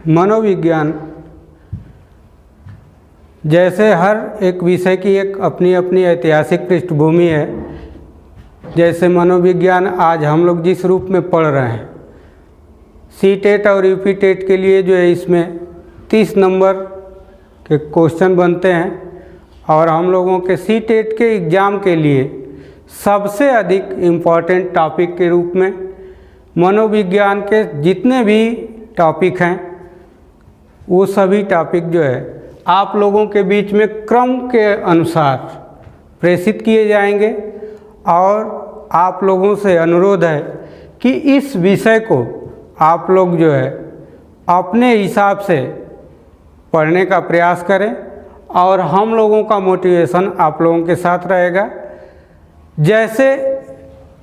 मनोविज्ञान जैसे हर एक विषय की एक अपनी अपनी ऐतिहासिक पृष्ठभूमि है। जैसे मनोविज्ञान आज हम लोग जिस रूप में पढ़ रहे हैं, सी-टेट और यूपी-टेट के लिए जो है इसमें 30 नंबर के क्वेश्चन बनते हैं और हम लोगों के सी-टेट के एग्ज़ाम के लिए सबसे अधिक इम्पॉर्टेंट टॉपिक के रूप में मनोविज्ञान के जितने भी टॉपिक हैं वो सभी टॉपिक जो है आप लोगों के बीच में क्रम के अनुसार प्रेषित किए जाएंगे और आप लोगों से अनुरोध है कि इस विषय को आप लोग जो है अपने हिसाब से पढ़ने का प्रयास करें और हम लोगों का मोटिवेशन आप लोगों के साथ रहेगा। जैसे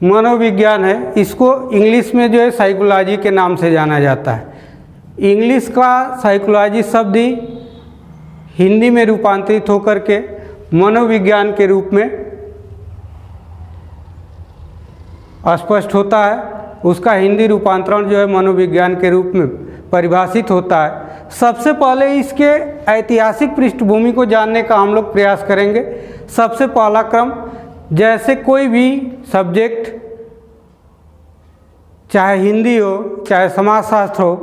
मनोविज्ञान है, इसको इंग्लिश में जो है साइकोलॉजी के नाम से जाना जाता है। इंग्लिश का साइकोलॉजी शब्द ही हिंदी में रूपांतरित होकर के मनोविज्ञान के रूप में स्पष्ट होता है। उसका हिंदी रूपांतरण जो है मनोविज्ञान के रूप में परिभाषित होता है। सबसे पहले इसके ऐतिहासिक पृष्ठभूमि को जानने का हम लोग प्रयास करेंगे। सबसे पहला क्रम, जैसे कोई भी सब्जेक्ट, चाहे हिंदी हो चाहे समाजशास्त्र हो,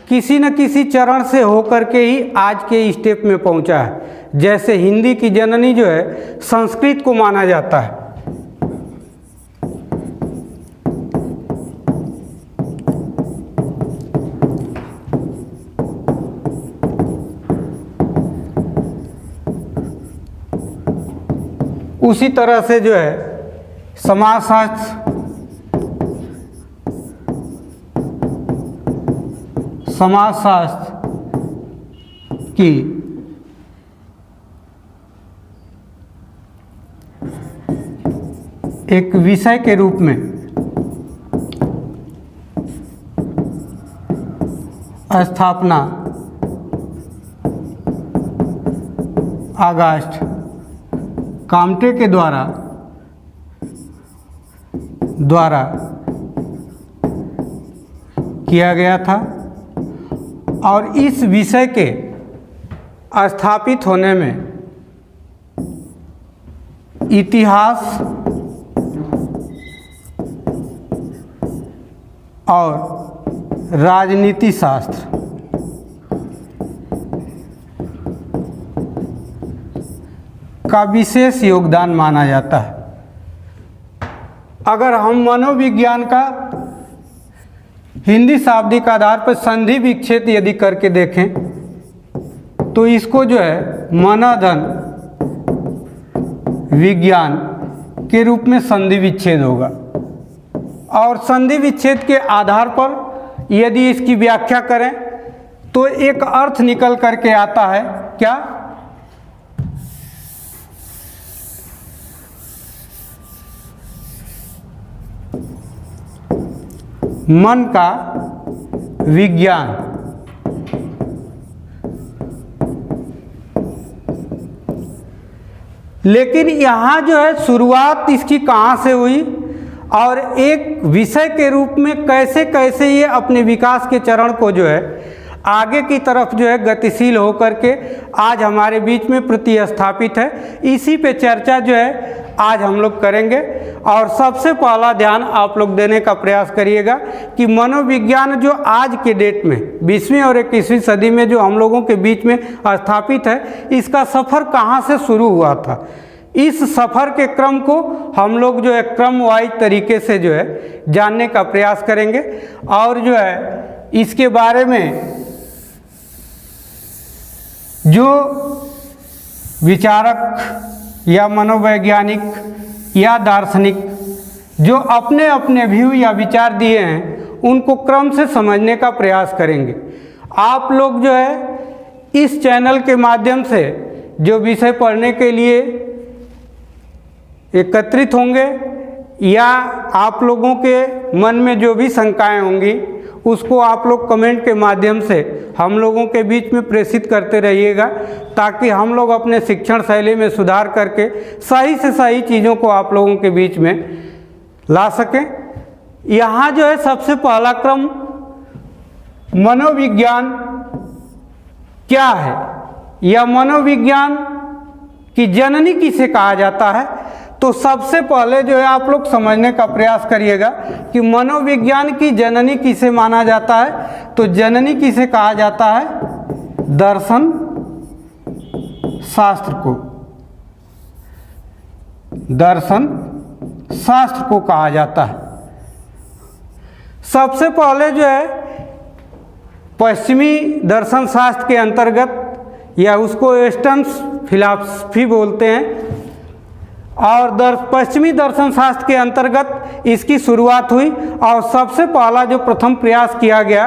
किसी न किसी चरण से होकर के ही आज के स्टेप में पहुंचा है। जैसे हिंदी की जननी जो है संस्कृत को माना जाता है। उसी तरह से जो है समाजशास्त्र की एक विषय के रूप में स्थापना ऑगस्ट काम्टे के द्वारा किया गया था और इस विषय के स्थापित होने में इतिहास और राजनीति शास्त्र का विशेष योगदान माना जाता है। अगर हम मनोविज्ञान का हिंदी शाब्दिक आधार पर संधि विच्छेद यदि करके देखें तो इसको जो है मनोधन विज्ञान के रूप में संधि विच्छेद होगा। और संधि विच्छेद के आधार पर यदि इसकी व्याख्या करें तो एक अर्थ निकल करके आता है, क्या? मन का विज्ञान। लेकिन यहाँ जो है शुरुआत इसकी कहाँ से हुई और एक विषय के रूप में कैसे कैसे ये अपने विकास के चरण को जो है आगे की तरफ जो है गतिशील होकर के आज हमारे बीच में प्रतिस्थापित है, इसी पे चर्चा जो है आज हम लोग करेंगे। और सबसे पहला ध्यान आप लोग देने का प्रयास करिएगा कि मनोविज्ञान जो आज के डेट में 20वीं और 21वीं सदी में जो हम लोगों के बीच में स्थापित है, इसका सफ़र कहाँ से शुरू हुआ था। इस सफ़र के क्रम को हम लोग जो है क्रम वाइज तरीके से जो है जानने का प्रयास करेंगे और जो है इसके बारे में जो विचारक या मनोवैज्ञानिक या दार्शनिक जो अपने अपने व्यू या विचार दिए हैं उनको क्रम से समझने का प्रयास करेंगे। आप लोग जो है इस चैनल के माध्यम से जो विषय पढ़ने के लिए एकत्रित होंगे या आप लोगों के मन में जो भी शंकाएं होंगी उसको आप लोग कमेंट के माध्यम से हम लोगों के बीच में प्रेषित करते रहिएगा, ताकि हम लोग अपने शिक्षण शैली में सुधार करके सही से सही चीज़ों को आप लोगों के बीच में ला सकें। यहाँ जो है सबसे पहला क्रम मनोविज्ञान क्या है या मनोविज्ञान की जननी किसे कहा जाता है, तो सबसे पहले जो है आप लोग समझने का प्रयास करिएगा कि मनोविज्ञान की जननी किसे माना जाता है। तो जननी किसे कहा जाता है, दर्शन शास्त्र को, दर्शन शास्त्र को कहा जाता है। सबसे पहले जो है पश्चिमी दर्शन शास्त्र के अंतर्गत, या उसको वेस्टर्न फिलॉसफी बोलते हैं, और पश्चिमी दर्शन शास्त्र के अंतर्गत इसकी शुरुआत हुई। और सबसे पहला जो प्रथम प्रयास किया गया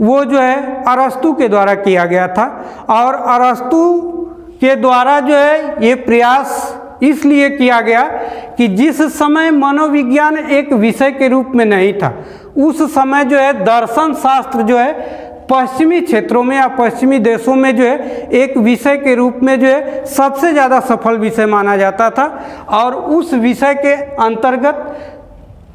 वो जो है अरस्तु के द्वारा किया गया था। और अरस्तु के द्वारा जो है ये प्रयास इसलिए किया गया कि जिस समय मनोविज्ञान एक विषय के रूप में नहीं था, उस समय जो है दर्शन शास्त्र जो है पश्चिमी क्षेत्रों में या पश्चिमी देशों में जो है एक विषय के रूप में जो है सबसे ज़्यादा सफल विषय माना जाता था। और उस विषय के अंतर्गत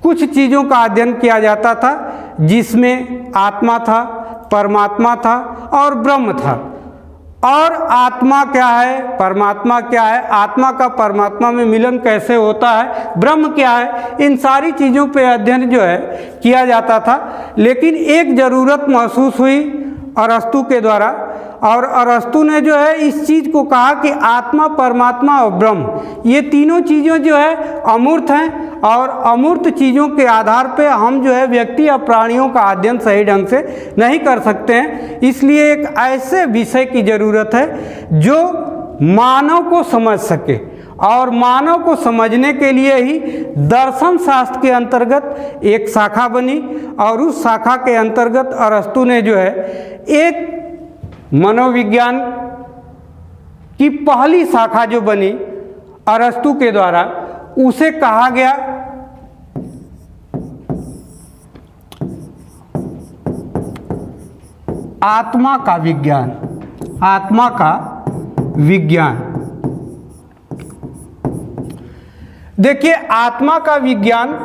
कुछ चीज़ों का अध्ययन किया जाता था, जिसमें आत्मा था, परमात्मा था और ब्रह्म था। और आत्मा क्या है, परमात्मा क्या है, आत्मा का परमात्मा में मिलन कैसे होता है, ब्रह्म क्या है, इन सारी चीज़ों पे अध्ययन जो है किया जाता था। लेकिन एक ज़रूरत महसूस हुई अरस्तु के द्वारा, और अरस्तु ने जो है इस चीज़ को कहा कि आत्मा, परमात्मा और ब्रह्म ये तीनों चीज़ें जो है अमूर्त हैं, और अमूर्त चीज़ों के आधार पे हम जो है व्यक्ति या प्राणियों का अध्ययन सही ढंग से नहीं कर सकते हैं। इसलिए एक ऐसे विषय की ज़रूरत है जो मानव को समझ सके, और मानव को समझने के लिए ही दर्शन शास्त्र के अंतर्गत एक शाखा बनी। और उस शाखा के अंतर्गत अरस्तु ने जो है एक मनोविज्ञान की पहली शाखा जो बनी अरस्तु के द्वारा, उसे कहा गया आत्मा का विज्ञान। आत्मा का विज्ञान, देखिए आत्मा का विज्ञान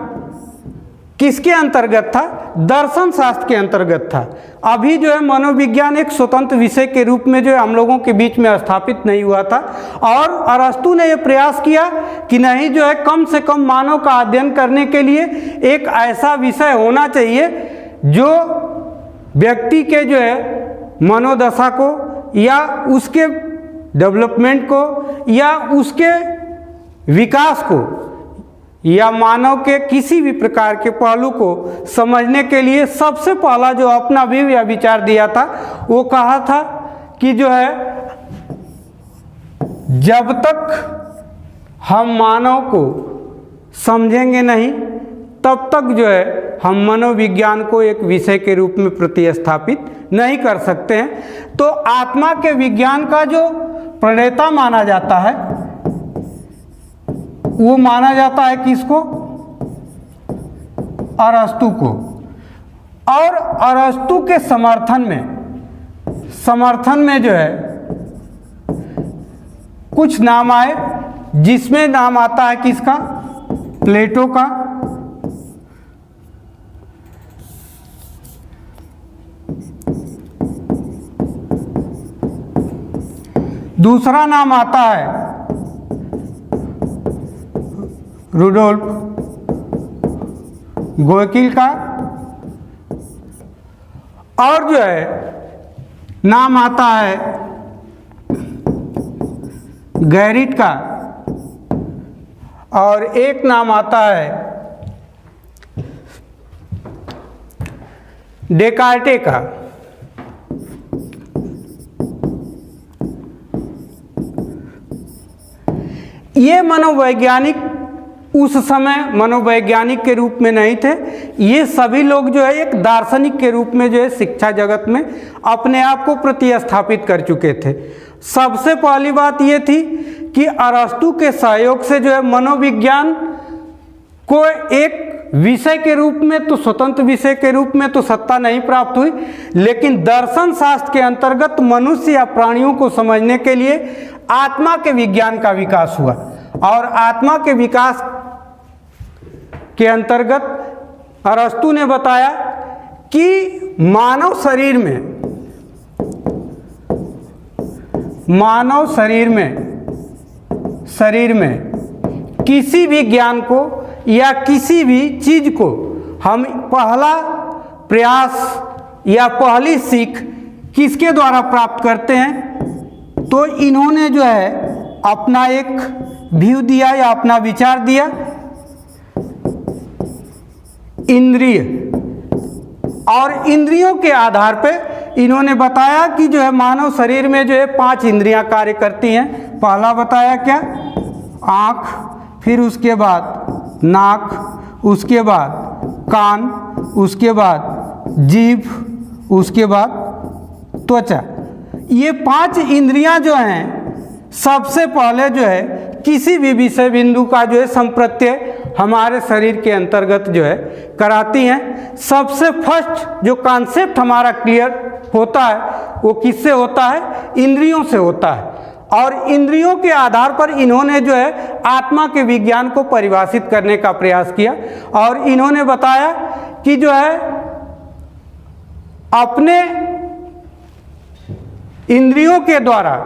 किसके अंतर्गत था, दर्शन शास्त्र के अंतर्गत था। अभी जो है मनोविज्ञान एक स्वतंत्र विषय के रूप में जो है हम लोगों के बीच में स्थापित नहीं हुआ था। और अरस्तु ने यह प्रयास किया कि नहीं जो है कम से कम मानव का अध्ययन करने के लिए एक ऐसा विषय होना चाहिए जो व्यक्ति के जो है मनोदशा को या उसके डेवलपमेंट को या उसके विकास को या मानव के किसी भी प्रकार के पहलू को समझने के लिए सबसे पहला जो अपना व्यू या विचार दिया था, वो कहा था कि जो है जब तक हम मानव को समझेंगे नहीं तब तक जो है हम मनोविज्ञान को एक विषय के रूप में प्रतिस्थापित नहीं कर सकते हैं। तो आत्मा के विज्ञान का जो प्रणेता माना जाता है वो माना जाता है किसको, अरस्तु को। और अरस्तु के समर्थन में जो है कुछ नाम आए, जिसमें नाम आता है किसका, प्लेटो का, दूसरा नाम आता है रुडोल्फ गोयकिल का, और जो है नाम आता है गैरिट का, और एक नाम आता है डेकार्टे का। ये मनोवैज्ञानिक उस समय मनोवैज्ञानिक के रूप में नहीं थे, ये सभी लोग जो है एक दार्शनिक के रूप में जो है शिक्षा जगत में अपने आप को प्रतिस्थापित कर चुके थे। सबसे पहली बात ये थी कि अरस्तु के सहयोग से जो है मनोविज्ञान को एक विषय के रूप में तो स्वतंत्र विषय के रूप में तो सत्ता नहीं प्राप्त हुई, लेकिन दर्शन शास्त्र के अंतर्गत मनुष्य या प्राणियों को समझने के लिए आत्मा के विज्ञान का विकास हुआ। और आत्मा के विकास के अंतर्गत अरस्तु ने बताया कि मानव शरीर में मानव शरीर में किसी भी ज्ञान को या किसी भी चीज़ को हम पहला प्रयास या पहली सीख किसके द्वारा प्राप्त करते हैं? तो इन्होंने जो है अपना एक व्यू दिया या अपना विचार दिया, इंद्रिय, और इंद्रियों के आधार पे इन्होंने बताया कि जो है मानव शरीर में जो है 5 इंद्रियां कार्य करती हैं। पहला बताया क्या? आँख, फिर उसके बाद नाक, उसके बाद कान, उसके बाद जीभ, उसके बाद त्वचा। ये 5 इंद्रियां जो हैं सबसे पहले जो है किसी भी विषय बिंदु का जो है संप्रत्यय हमारे शरीर के अंतर्गत जो है कराती हैं। सबसे फर्स्ट जो कॉन्सेप्ट हमारा क्लियर होता है वो किससे होता है? इंद्रियों से होता है। और इंद्रियों के आधार पर इन्होंने जो है आत्मा के विज्ञान को परिभाषित करने का प्रयास किया और इन्होंने बताया कि जो है अपने इंद्रियों के द्वारा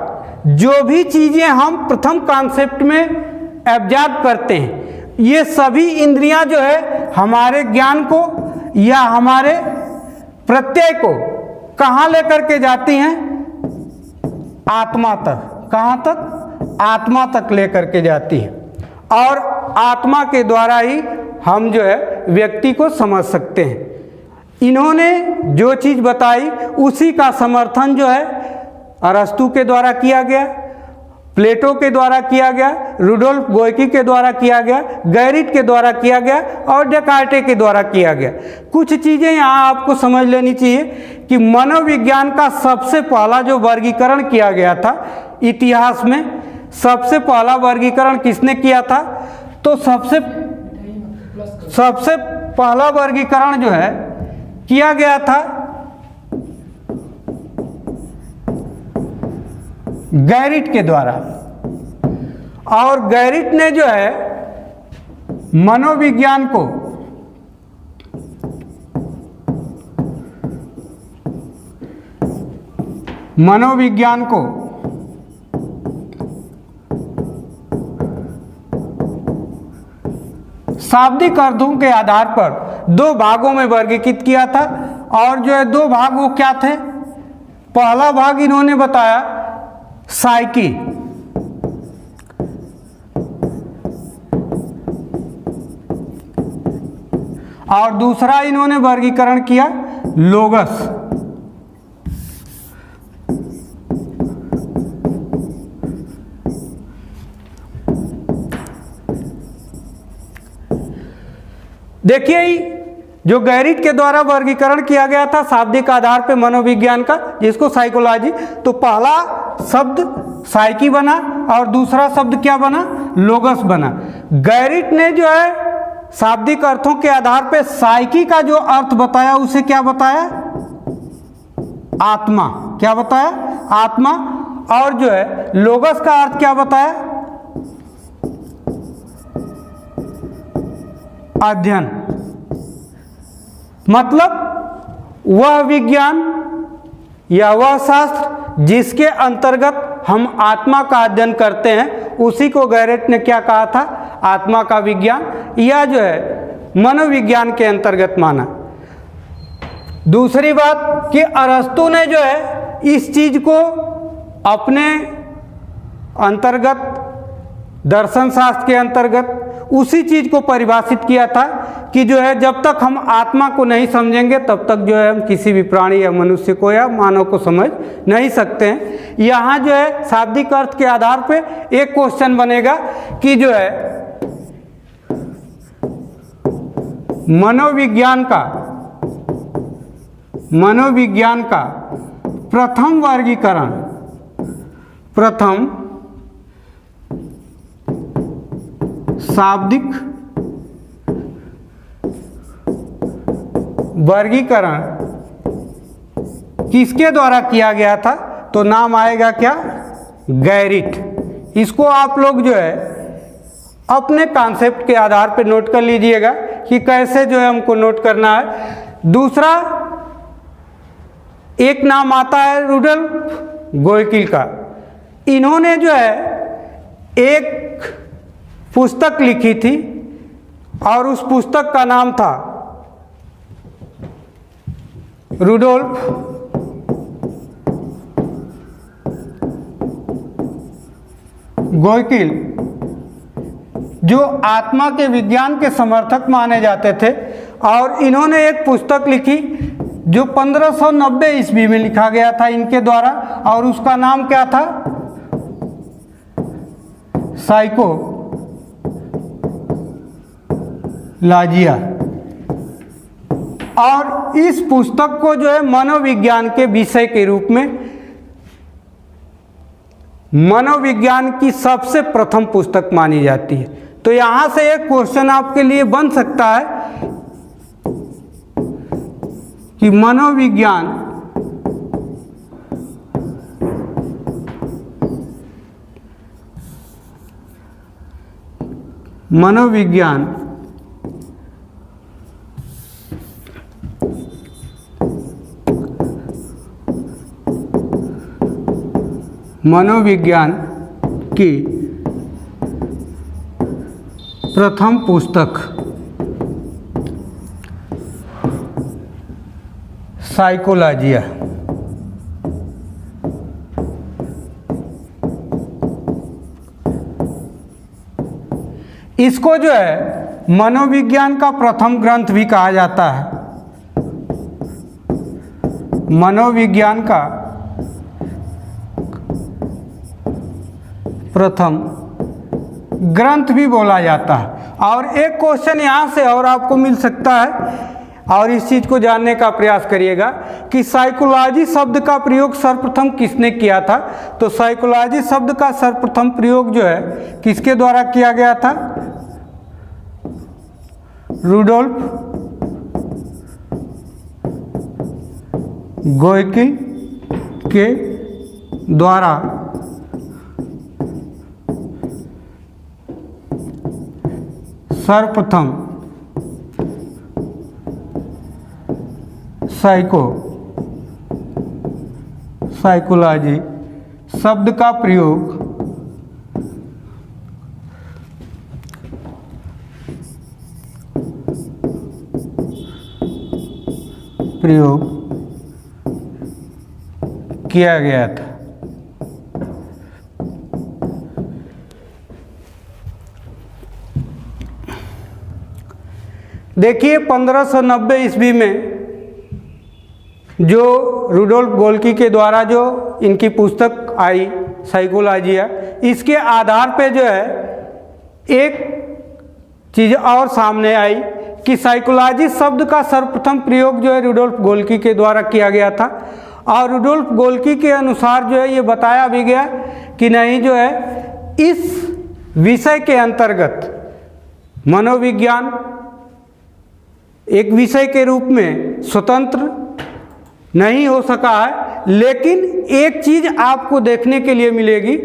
जो भी चीज़ें हम प्रथम कॉन्सेप्ट में एब्जॉर्ब करते हैं, ये सभी इंद्रियां जो है हमारे ज्ञान को या हमारे प्रत्यय को कहाँ लेकर के जाती हैं? आत्मा तक। कहाँ तक? आत्मा तक लेकर के जाती है। और आत्मा के द्वारा ही हम जो है व्यक्ति को समझ सकते हैं। इन्होंने जो चीज़ बताई उसी का समर्थन जो है अरस्तु के द्वारा किया गया, प्लेटो के द्वारा किया गया, रुडोल्फ गोयकी के द्वारा किया गया, गैरिट के द्वारा किया गया और डेकार्टे के द्वारा किया गया। कुछ चीज़ें यहाँ आपको समझ लेनी चाहिए कि मनोविज्ञान का सबसे पहला जो वर्गीकरण किया गया था इतिहास में, सबसे पहला वर्गीकरण किसने किया था? तो सबसे पहला वर्गीकरण जो है किया गया था गैरिट के द्वारा। और गैरिट ने जो है मनोविज्ञान को शाब्दिक अर्थों के आधार पर 2 भागों में वर्गीकृत किया था। और जो है 2 भाग वो क्या थे? पहला भाग इन्होंने बताया साइकी, और दूसरा इन्होंने वर्गीकरण किया लोगस। देखिए जो गैरिट के द्वारा वर्गीकरण किया गया था शाब्दिक आधार पे मनोविज्ञान का, जिसको साइकोलॉजी, तो पहला शब्द साइकी बना और दूसरा शब्द क्या बना? लोगस बना। गैरिट ने जो है शाब्दिक अर्थों के आधार पे साइकी का जो अर्थ बताया उसे क्या बताया? आत्मा। क्या बताया? आत्मा। और जो है लोगस का अर्थ क्या बताया? अध्ययन। मतलब वह विज्ञान या वह शास्त्र जिसके अंतर्गत हम आत्मा का अध्ययन करते हैं उसी को गैरिट ने क्या कहा था? आत्मा का विज्ञान, या जो है मनोविज्ञान के अंतर्गत माना। दूसरी बात कि अरस्तु ने जो है इस चीज को अपने अंतर्गत दर्शन शास्त्र के अंतर्गत उसी चीज को परिभाषित किया था कि जो है जब तक हम आत्मा को नहीं समझेंगे तब तक जो है हम किसी भी प्राणी या मनुष्य को या मानव को समझ नहीं सकते हैं। यहाँ जो है शाब्दिक अर्थ के आधार पे एक क्वेश्चन बनेगा कि जो है मनोविज्ञान का प्रथम वर्गीकरण, प्रथम शाब्दिक वर्गीकरण किसके द्वारा किया गया था? तो नाम आएगा क्या? गैरिट। इसको आप लोग जो है अपने कॉन्सेप्ट के आधार पर नोट कर लीजिएगा कि कैसे जो है हमको नोट करना है। दूसरा एक नाम आता है रुडोल्फ गोयकिल का, इन्होंने जो है एक पुस्तक लिखी थी और उस पुस्तक का नाम था रुडोल्फ गोयकिल, जो आत्मा के विज्ञान के समर्थक माने जाते थे। और इन्होंने एक पुस्तक लिखी जो 1590 ईस्वी में लिखा गया था इनके द्वारा, और उसका नाम क्या था? साइकोलॉजिया। और इस पुस्तक को जो है मनोविज्ञान के विषय के रूप में, मनोविज्ञान की सबसे प्रथम पुस्तक मानी जाती है। तो यहां से एक क्वेश्चन आपके लिए बन सकता है कि मनोविज्ञान मनोविज्ञान की प्रथम पुस्तक साइकोलॉजिया। इसको जो है मनोविज्ञान का प्रथम ग्रंथ भी कहा जाता है, मनोविज्ञान का प्रथम ग्रंथ भी बोला जाता है। और एक क्वेश्चन यहाँ से और आपको मिल सकता है, और इस चीज़ को जानने का प्रयास करिएगा कि साइकोलॉजी शब्द का प्रयोग सर्वप्रथम किसने किया था। तो साइकोलॉजी शब्द का सर्वप्रथम प्रयोग जो है किसके द्वारा किया गया था? रुडोल्फ गोयकिल के द्वारा सर्वप्रथम साइकोलॉजी शब्द का प्रयोग किया गया था। देखिए 1590 ईस्वी में जो रुडोल्फ गोल्की के द्वारा जो इनकी पुस्तक आई साइकोलॉजिया, इसके आधार पे जो है एक चीज़ और सामने आई कि साइकोलॉजी शब्द का सर्वप्रथम प्रयोग जो है रुडोल्फ गोल्की के द्वारा किया गया था। और रुडोल्फ गोल्की के अनुसार जो है ये बताया भी गया कि नहीं जो है इस विषय के अंतर्गत मनोविज्ञान एक विषय के रूप में स्वतंत्र नहीं हो सका है, लेकिन एक चीज़ आपको देखने के लिए मिलेगी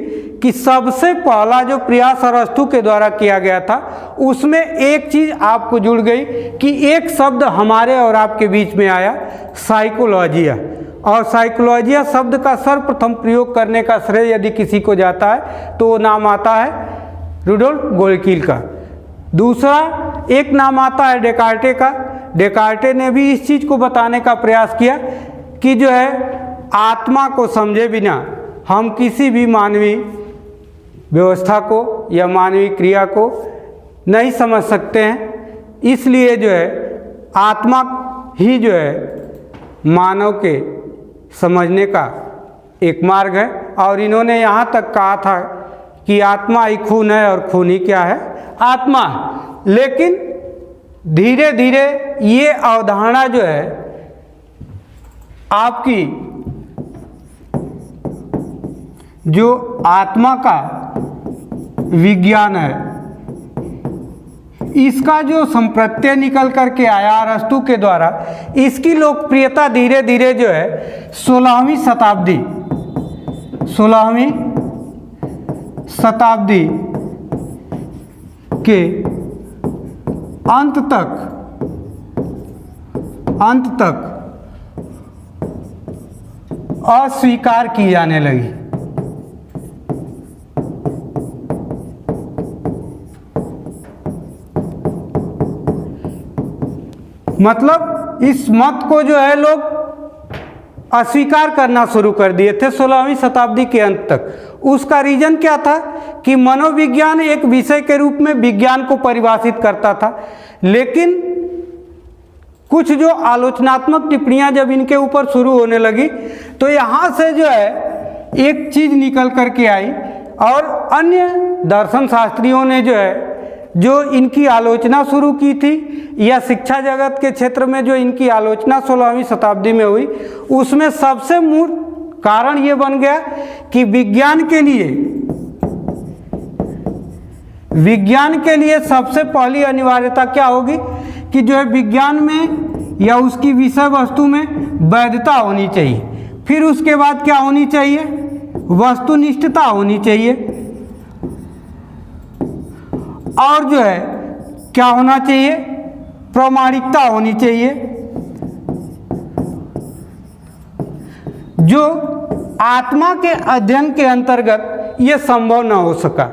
कि सबसे पहला जो प्रयास अरस्तू के द्वारा किया गया था उसमें एक चीज़ आपको जुड़ गई कि एक शब्द हमारे और आपके बीच में आया, साइकोलॉजिया। और साइकोलॉजिया शब्द का सर्वप्रथम प्रयोग करने का श्रेय यदि किसी को जाता है तो वो नाम आता है रुडोल्फ गोल्किल का। दूसरा एक नाम आता है डेकार्टे का। डेकार्टे ने भी इस चीज़ को बताने का प्रयास किया कि जो है आत्मा को समझे बिना हम किसी भी मानवीय व्यवस्था को या मानवीय क्रिया को नहीं समझ सकते हैं। इसलिए जो है आत्मा ही जो है मानव के समझने का एक मार्ग है। और इन्होंने यहाँ तक कहा था कि आत्मा ही खून है और खून ही क्या है? आत्मा। लेकिन धीरे धीरे ये अवधारणा जो है आपकी जो आत्मा का विज्ञान है इसका जो संप्रत्यय निकल करके आया अरस्तू के द्वारा, इसकी लोकप्रियता धीरे धीरे जो है 16वीं शताब्दी के अंत तक अस्वीकार की जाने लगी। मतलब इस मत को जो है लोग अस्वीकार करना शुरू कर दिए थे 16वीं शताब्दी के अंत तक। उसका रीजन क्या था कि मनोविज्ञान एक विषय के रूप में विज्ञान को परिभाषित करता था, लेकिन कुछ जो आलोचनात्मक टिप्पणियां जब इनके ऊपर शुरू होने लगी तो यहाँ से जो है एक चीज़ निकल कर के आई और अन्य दर्शन शास्त्रियों ने जो इनकी आलोचना शुरू की थी या शिक्षा जगत के क्षेत्र में जो इनकी आलोचना 16वीं शताब्दी में हुई, उसमें सबसे मूल कारण ये बन गया कि विज्ञान के लिए सबसे पहली अनिवार्यता क्या होगी कि जो है विज्ञान में या उसकी विषय वस्तु में वैधता होनी चाहिए। फिर उसके बाद क्या होनी चाहिए? वस्तुनिष्ठता होनी चाहिए। और जो है क्या होना चाहिए? प्रामाणिकता होनी चाहिए, जो आत्मा के अध्ययन के अंतर्गत ये संभव न हो सका,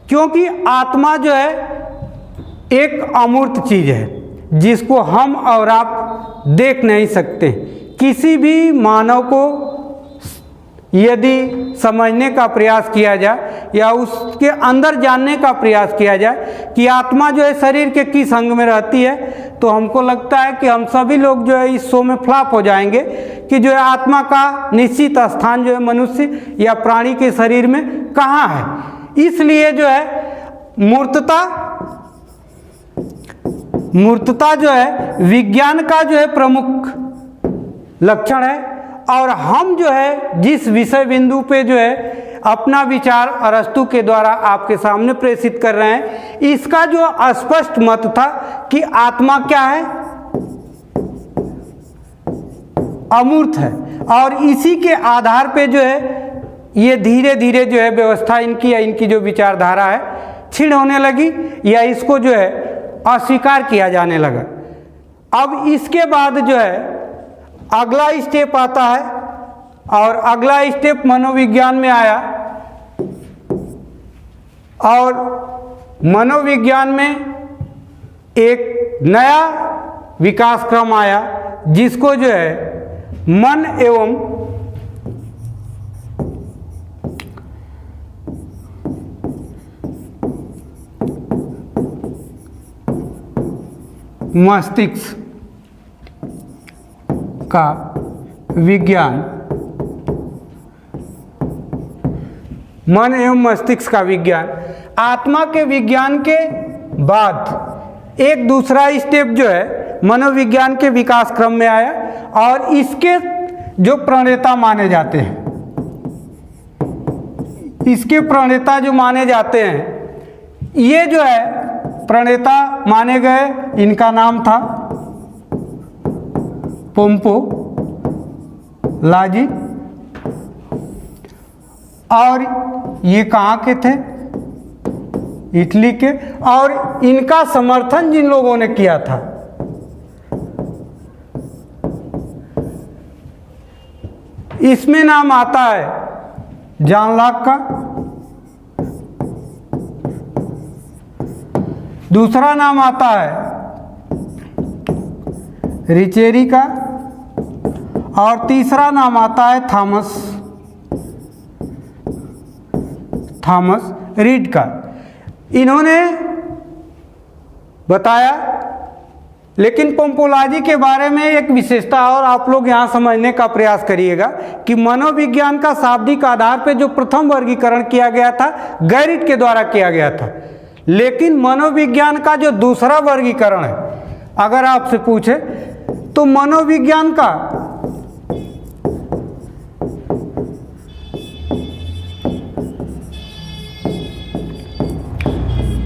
क्योंकि आत्मा जो है एक अमूर्त चीज़ है जिसको हम और आप देख नहीं सकते। किसी भी मानव को यदि समझने का प्रयास किया जाए या उसके अंदर जानने का प्रयास किया जाए कि आत्मा जो है शरीर के किस अंग में रहती है, तो हमको लगता है कि हम सभी लोग जो है इस शो में फ्लॉप हो जाएंगे कि जो है आत्मा का निश्चित स्थान जो है मनुष्य या प्राणी के शरीर में कहाँ है। इसलिए जो है मूर्तता जो है विज्ञान का जो है प्रमुख लक्षण है। और हम जो है जिस विषय बिंदु पे जो है अपना विचार अरस्तु के द्वारा आपके सामने प्रेषित कर रहे हैं, इसका जो स्पष्ट मत था कि आत्मा क्या है? अमूर्त है। और इसी के आधार पे जो है ये धीरे धीरे जो है व्यवस्था इनकी जो विचारधारा है क्षीण होने लगी या इसको जो है अस्वीकार किया जाने लगा। अब इसके बाद जो है अगला स्टेप आता है और अगला स्टेप मनोविज्ञान में आया और मनोविज्ञान में एक नया विकास क्रम आया जिसको जो है मन एवं मस्तिष्क का विज्ञान, मन एवं मस्तिष्क का विज्ञान। आत्मा के विज्ञान के बाद एक दूसरा स्टेप जो है मनोविज्ञान के विकास क्रम में आया और इसके जो प्रणेता माने जाते हैं, इसके प्रणेता जो माने जाते हैं, ये जो है प्रणेता माने गए, इनका नाम था पोम्पो लाजी। और ये कहाँ के थे? इटली के। और इनका समर्थन जिन लोगों ने किया था इसमें नाम आता है जॉन लॉक का, दूसरा नाम आता है रिचेरी का और तीसरा नाम आता है थॉमस रीड का। इन्होंने बताया, लेकिन पोम्पोलाजी के बारे में एक विशेषता और आप लोग यहाँ समझने का प्रयास करिएगा कि मनोविज्ञान का शाब्दिक आधार पर जो प्रथम वर्गीकरण किया गया था गैरिट के द्वारा किया गया था, लेकिन मनोविज्ञान का जो दूसरा वर्गीकरण है, अगर आपसे पूछे तो मनोविज्ञान का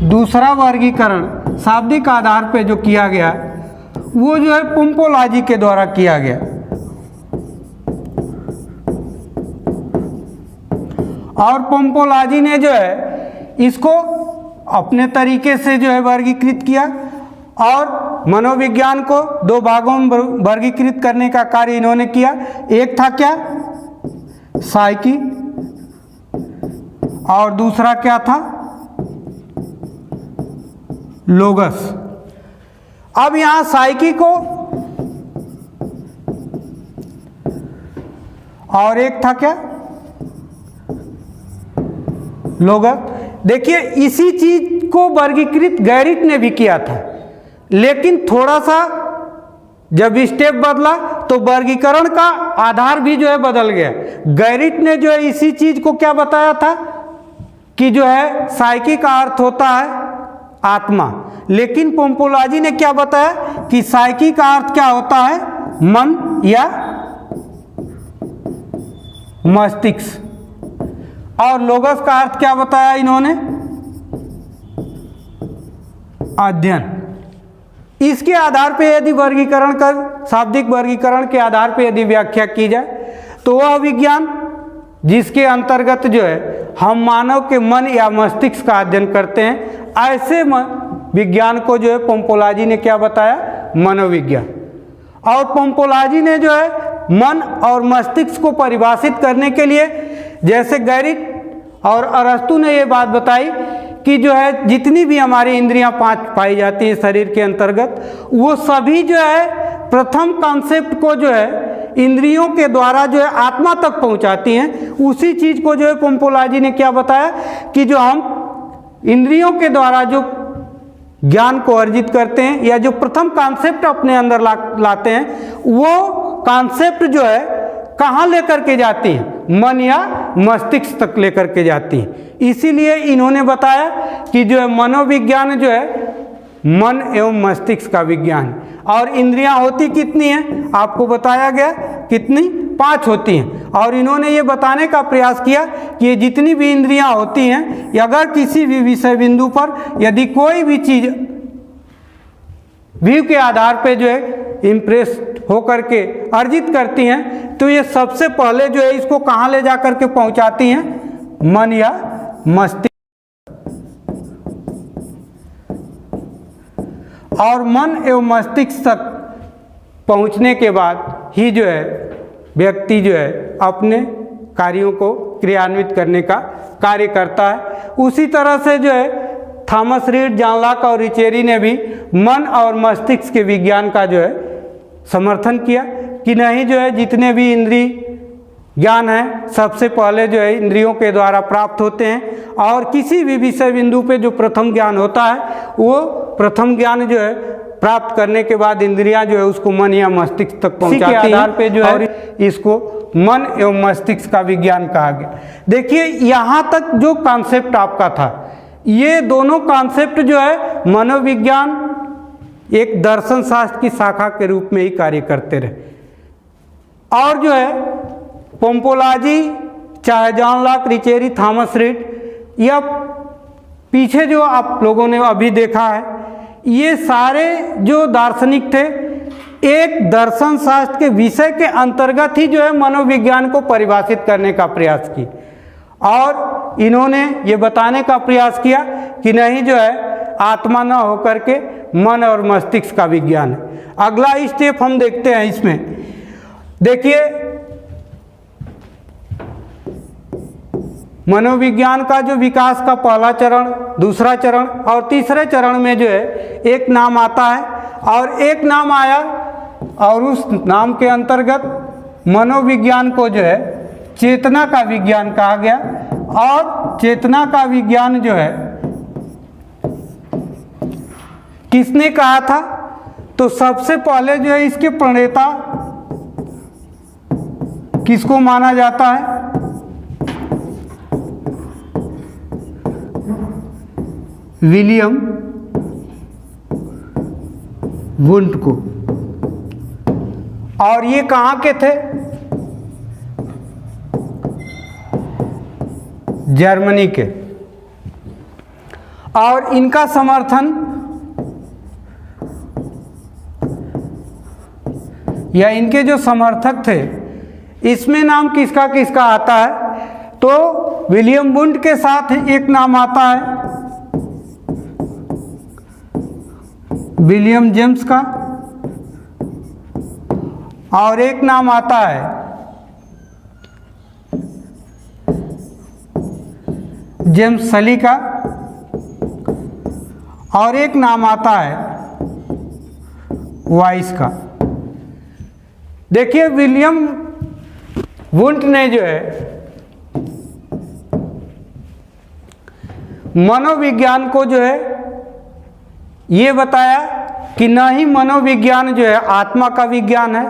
दूसरा वर्गीकरण शाब्दिक आधार पे जो किया गया वो जो है पोम्पोलाजी के द्वारा किया गया। और पोम्पोलाजी ने जो है इसको अपने तरीके से जो है वर्गीकृत किया और मनोविज्ञान को दो भागों में वर्गीकृत करने का कार्य इन्होंने किया। एक था क्या? साइकी, और दूसरा क्या था? लोगस। अब यहाँ साइकी को और एक था क्या, लोगस। देखिए इसी चीज को वर्गीकृत गैरिट ने भी किया था, लेकिन थोड़ा सा जब स्टेप बदला तो वर्गीकरण का आधार भी जो है बदल गया। गैरिट ने जो है इसी चीज को क्या बताया था कि जो है साइकी का अर्थ होता है आत्मा, लेकिन पोम्पोलाजी ने क्या बताया कि साइकी का अर्थ क्या होता है, मन या मस्तिष्क। और लोगस का अर्थ क्या बताया इन्होंने, अध्ययन। इसके आधार पे यदि वर्गीकरण कर, शाब्दिक वर्गीकरण के आधार पे यदि व्याख्या की जाए तो वह विज्ञान जिसके अंतर्गत जो है हम मानव के मन या मस्तिष्क का अध्ययन करते हैं, ऐसे विज्ञान को जो है पोम्पोलाजी ने क्या बताया, मनोविज्ञान। और पोम्पोलाजी ने जो है मन और मस्तिष्क को परिभाषित करने के लिए, जैसे गैरिट और अरस्तु ने ये बात बताई कि जो है जितनी भी हमारी इंद्रियां 5 पाई जाती हैं शरीर के अंतर्गत, वो सभी जो है प्रथम कॉन्सेप्ट को जो है इंद्रियों के द्वारा जो है आत्मा तक पहुंचाती हैं। उसी चीज को जो है पोम्पोलाजी ने क्या बताया कि जो हम इंद्रियों के द्वारा जो ज्ञान को अर्जित करते हैं या जो प्रथम कॉन्सेप्ट अपने अंदर लाते हैं, वो कॉन्सेप्ट जो है कहाँ लेकर के जाती है, मन या मस्तिष्क तक लेकर के जाती है। इसीलिए इन्होंने बताया कि जो है मनोविज्ञान जो है मन एवं मस्तिष्क का विज्ञान है। और इंद्रियां होती कितनी हैं, आपको बताया गया कितनी, 5 होती हैं। और इन्होंने ये बताने का प्रयास किया कि ये जितनी भी इंद्रियां होती हैं, अगर किसी भी विषय बिंदु पर यदि कोई भी चीज व्यू के आधार पे जो है इम्प्रेस होकर के अर्जित करती हैं, तो ये सबसे पहले जो है इसको कहाँ ले जा करके पहुँचाती हैं, मन या मस्तिष्क। और मन एवं मस्तिष्क तक पहुँचने के बाद ही जो है व्यक्ति जो है अपने कार्यों को क्रियान्वित करने का कार्य करता है। उसी तरह से जो है थॉमस रीड, जॉन लॉक और रिचेरी ने भी मन और मस्तिष्क के विज्ञान का जो है समर्थन किया कि नहीं, जो है जितने भी इंद्रिय ज्ञान है सबसे पहले जो है इंद्रियों के द्वारा प्राप्त होते हैं। और किसी भी विषय बिंदु पे जो प्रथम ज्ञान होता है, वो प्रथम ज्ञान जो है प्राप्त करने के बाद इंद्रियां जो है उसको मन या मस्तिष्क तक पहुंचाती हैं। आधार पे जो है इसको मन एवं मस्तिष्क का विज्ञान कहा गया। देखिए यहाँ तक जो कॉन्सेप्ट आपका था, ये दोनों कॉन्सेप्ट जो है मनोविज्ञान एक दर्शन शास्त्र की शाखा के रूप में ही कार्य करते रहे। और जो है पोम्पोलाजी, चाहे जॉन लॉक, रिचेरी, थॉमस रीड, या पीछे जो आप लोगों ने अभी देखा है, ये सारे जो दार्शनिक थे एक दर्शन शास्त्र के विषय के अंतर्गत ही जो है मनोविज्ञान को परिभाषित करने का प्रयास की। और इन्होंने ये बताने का प्रयास किया कि नहीं, जो है आत्मा न होकर के मन और मस्तिष्क का विज्ञान है। अगला स्टेप हम देखते हैं इसमें। देखिए मनोविज्ञान का जो विकास का पहला चरण, दूसरा चरण और तीसरे चरण में जो है एक नाम आता है, और एक नाम आया और उस नाम के अंतर्गत मनोविज्ञान को जो है चेतना का विज्ञान कहा गया। और चेतना का विज्ञान जो है किसने कहा था, तो सबसे पहले जो है इसके प्रणेता किसको माना जाता है, विलियम वुंट को। और ये कहाँ के थे, जर्मनी के। और इनका समर्थन या इनके जो समर्थक थे, इसमें नाम किसका किसका आता है, तो विलियम वुंट के साथ एक नाम आता है विलियम जेम्स का, और एक नाम आता है जेम्स सली का, और एक नाम आता है वाइस का। देखिए विलियम वुंट ने जो है मनोविज्ञान को जो है ये बताया कि न ही मनोविज्ञान जो है आत्मा का विज्ञान है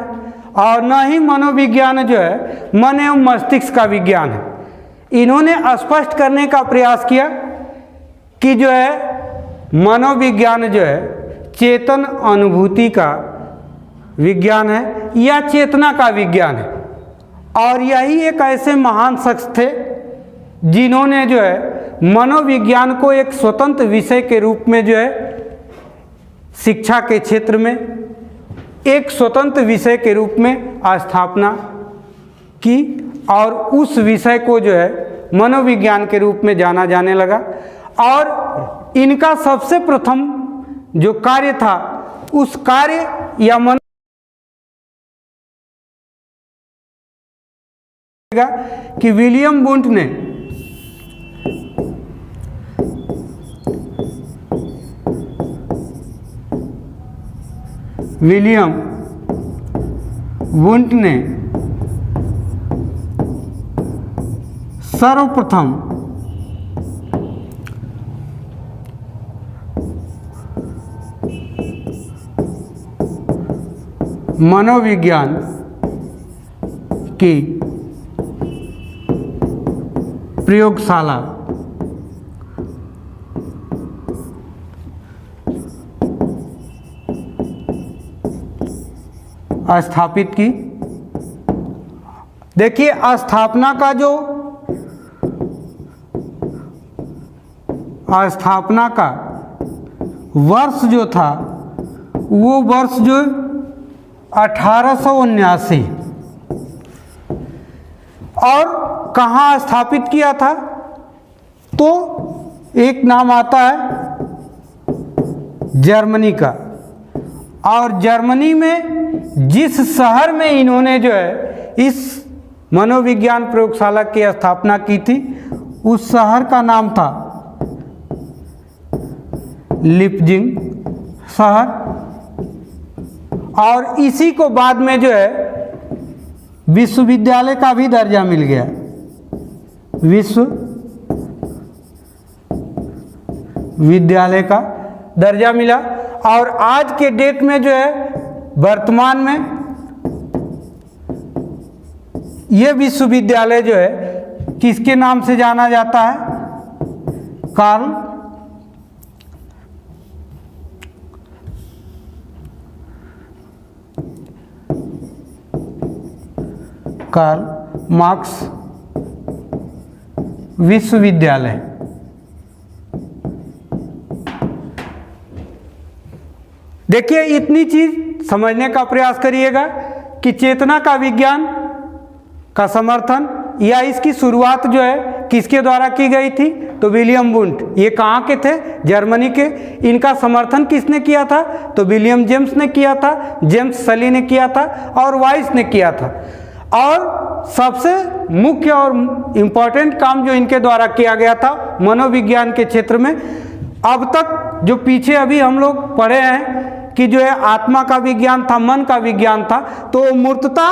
और न ही मनोविज्ञान जो है मन एवं मस्तिष्क का विज्ञान है। इन्होंने स्पष्ट करने का प्रयास किया कि जो है मनोविज्ञान जो है चेतन अनुभूति का विज्ञान है या चेतना का विज्ञान है। और यही एक ऐसे महान शख्स थे जिन्होंने जो है मनोविज्ञान को एक स्वतंत्र विषय के रूप में जो है शिक्षा के क्षेत्र में एक स्वतंत्र विषय के रूप में स्थापना की और उस विषय को जो है मनोविज्ञान के रूप में जाना जाने लगा। और इनका सबसे प्रथम जो कार्य था उस कार्य या मन कि विलियम वुंट ने सर्वप्रथम मनोविज्ञान की प्रयोगशाला स्थापित की। देखिए स्थापना का वर्ष जो था वो वर्ष जो 1879 और कहाँ स्थापित किया था तो एक नाम आता है जर्मनी का। और जर्मनी में जिस शहर में इन्होंने जो है इस मनोविज्ञान प्रयोगशाला की स्थापना की थी उस शहर का नाम था लिप्जिंग शहर। और इसी को बाद में जो है विश्वविद्यालय का भी दर्जा मिल गया, विश्वविद्यालय का दर्जा मिला। और आज के डेट में जो है वर्तमान में ये विश्वविद्यालय जो है किसके नाम से जाना जाता है? कार्ल मार्क्स विश्वविद्यालय। देखिए इतनी चीज समझने का प्रयास करिएगा कि चेतना का विज्ञान का समर्थन या इसकी शुरुआत जो है किसके द्वारा की गई थी तो विलियम वुंट। ये कहाँ के थे? जर्मनी के। इनका समर्थन किसने किया था तो विलियम जेम्स ने किया था, जेम्स सली ने किया था और वाइस ने किया था। और सबसे मुख्य और इम्पोर्टेंट काम जो इनके द्वारा किया गया था मनोविज्ञान के क्षेत्र में, अब तक जो पीछे अभी हम लोग पढ़े हैं कि जो है आत्मा का विज्ञान था, मन का विज्ञान था, तो मूर्तता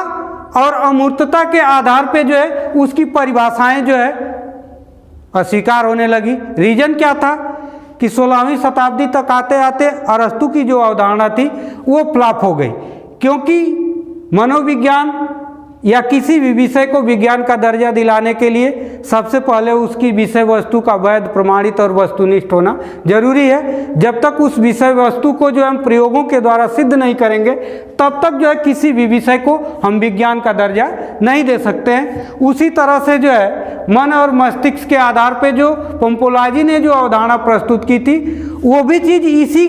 और अमूर्तता के आधार पे जो है उसकी परिभाषाएं जो है अस्वीकार होने लगी। रीजन क्या था कि 16वीं शताब्दी तक आते आते अरस्तु की जो अवधारणा थी वो फ्लॉप हो गई, क्योंकि मनोविज्ञान या किसी भी विषय को विज्ञान का दर्जा दिलाने के लिए सबसे पहले उसकी विषय वस्तु का वैध, प्रमाणित और वस्तुनिष्ठ होना जरूरी है। जब तक उस विषय वस्तु को जो हम प्रयोगों के द्वारा सिद्ध नहीं करेंगे तब तक जो है किसी भी विषय को हम विज्ञान का दर्जा नहीं दे सकते हैं। उसी तरह से जो है मन और मस्तिष्क के आधार पर जो पोम्पोलाजी ने जो अवधारणा प्रस्तुत की थी वो भी चीज़ इसी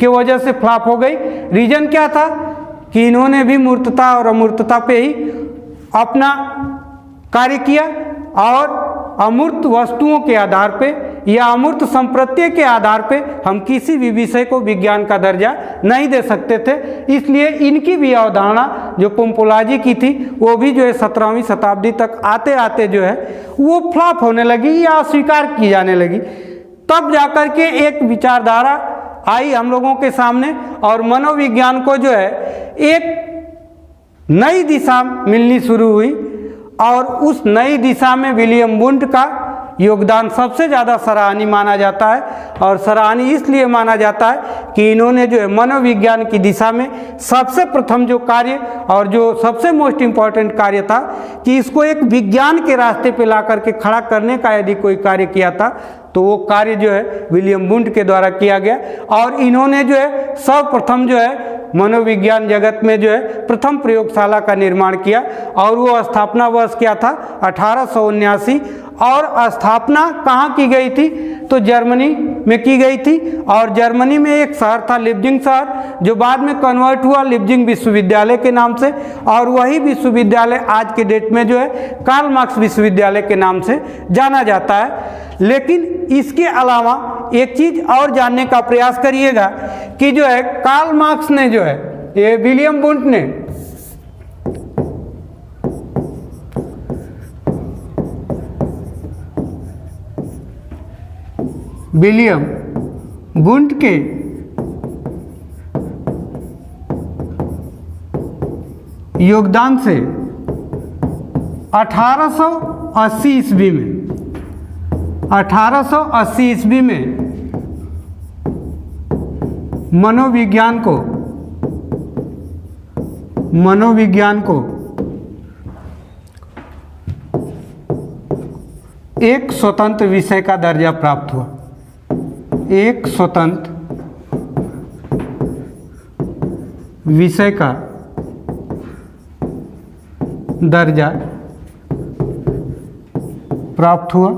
के वजह से फ्लॉप हो गई। रीजन क्या था कि इन्होंने भी मूर्तता और अमूर्तता पे ही अपना कार्य किया और अमूर्त वस्तुओं के आधार पे या अमूर्त संप्रत्यय के आधार पे हम किसी भी विषय को विज्ञान का दर्जा नहीं दे सकते थे। इसलिए इनकी भी अवधारणा जो पोम्पोलाजी की थी वो भी जो है 17वीं शताब्दी तक आते आते जो है वो फ्लॉप होने लगी या अस्वीकार की जाने लगी। तब जाकर के एक विचारधारा आई हम लोगों के सामने और मनोविज्ञान को जो है एक नई दिशा मिलनी शुरू हुई और उस नई दिशा में विलियम वुंट का योगदान सबसे ज़्यादा सराहनीय माना जाता है। और सराहनीय इसलिए माना जाता है कि इन्होंने जो है मनोविज्ञान की दिशा में सबसे प्रथम जो कार्य और जो सबसे मोस्ट इम्पॉर्टेंट कार्य था कि इसको एक विज्ञान के रास्ते पे ला करके खड़ा करने का यदि कोई कार्य किया था तो वो कार्य जो है विलियम वुंट के द्वारा किया गया। और इन्होंने जो है सर्वप्रथम जो है मनोविज्ञान जगत में जो है प्रथम प्रयोगशाला का निर्माण किया और वो स्थापना वर्ष क्या था 1879। और स्थापना कहाँ की गई थी तो जर्मनी में की गई थी। और जर्मनी में एक शहर था लिप्जिंग शहर, जो बाद में कन्वर्ट हुआ लिप्जिंग विश्वविद्यालय के नाम से। और वही विश्वविद्यालय आज के डेट में जो है कार्ल मार्क्स विश्वविद्यालय के नाम से जाना जाता है। लेकिन इसके अलावा एक चीज़ और जानने का प्रयास करिएगा कि जो है कार्ल मार्क्स ने जो है ये विलियम वुंट ने विलियम वुंट के योगदान से 1880 ईस्वी में मनोविज्ञान को एक स्वतंत्र विषय का दर्जा प्राप्त हुआ। एक स्वतंत्र विषय का दर्जा प्राप्त हुआ।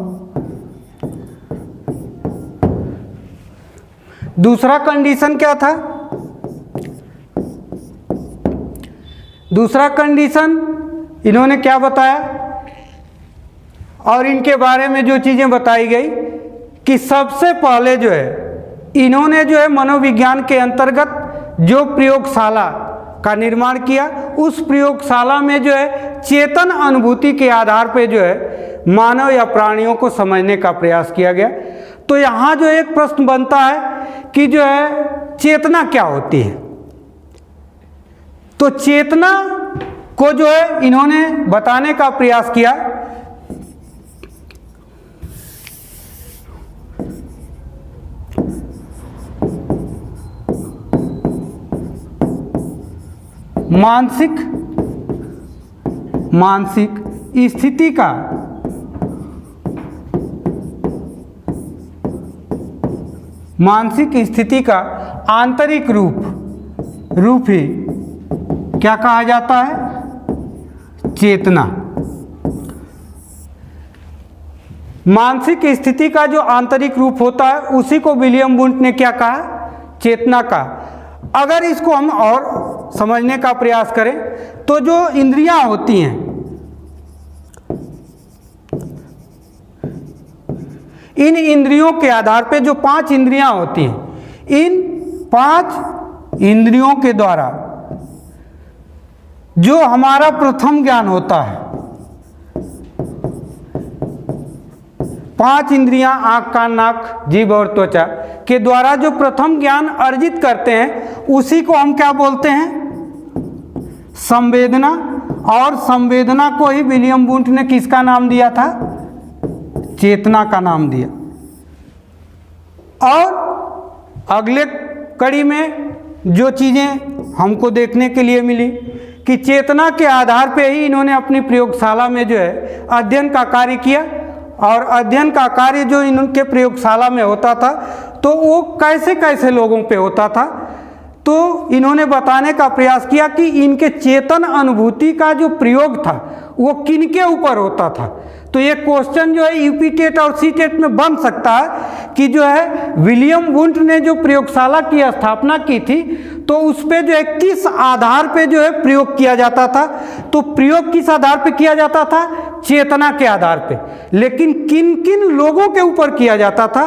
दूसरा कंडीशन क्या था? दूसरा कंडीशन इन्होंने क्या बताया और इनके बारे में जो चीज़ें बताई गई कि सबसे पहले जो है इन्होंने जो है मनोविज्ञान के अंतर्गत जो प्रयोगशाला का निर्माण किया, उस प्रयोगशाला में जो है चेतन अनुभूति के आधार पे जो है मानव या प्राणियों को समझने का प्रयास किया गया। तो यहाँ जो एक प्रश्न बनता है कि जो है चेतना क्या होती है। तो चेतना को जो है इन्होंने बताने का प्रयास किया। मानसिक स्थिति का आंतरिक रूप ही क्या कहा जाता है? चेतना। मानसिक स्थिति का जो आंतरिक रूप होता है उसी को विलियम वुंट ने क्या कहा? चेतना का। अगर इसको हम और समझने का प्रयास करें तो जो इंद्रियां होती हैं, इन इंद्रियों के आधार पे जो 5 इंद्रियां होती हैं, इन 5 इंद्रियों के द्वारा जो हमारा प्रथम ज्ञान होता है, 5 इंद्रियां आँख कान नाक जीभ और त्वचा के द्वारा जो प्रथम ज्ञान अर्जित करते हैं उसी को हम क्या बोलते हैं? संवेदना। और संवेदना को ही विलियम वुंट ने किसका नाम दिया था? चेतना का नाम दिया। और अगले कड़ी में जो चीज़ें हमको देखने के लिए मिली कि चेतना के आधार पे ही इन्होंने अपनी प्रयोगशाला में जो है अध्ययन का कार्य किया। और अध्ययन का कार्य जो इनके प्रयोगशाला में होता था तो वो कैसे कैसे लोगों पे होता था, तो इन्होंने बताने का प्रयास किया कि इनके चेतन अनुभूति का जो प्रयोग था वो किनके ऊपर होता था। तो ये क्वेश्चन जो है यूपी टेट और सी टेट में बन सकता है कि जो है विलियम वुंट ने जो प्रयोगशाला की स्थापना की थी तो उस पे जो है किस आधार पे जो है प्रयोग किया जाता था। तो प्रयोग किस आधार पे किया जाता था? चेतना के आधार पे। लेकिन किन किन लोगों के ऊपर किया जाता था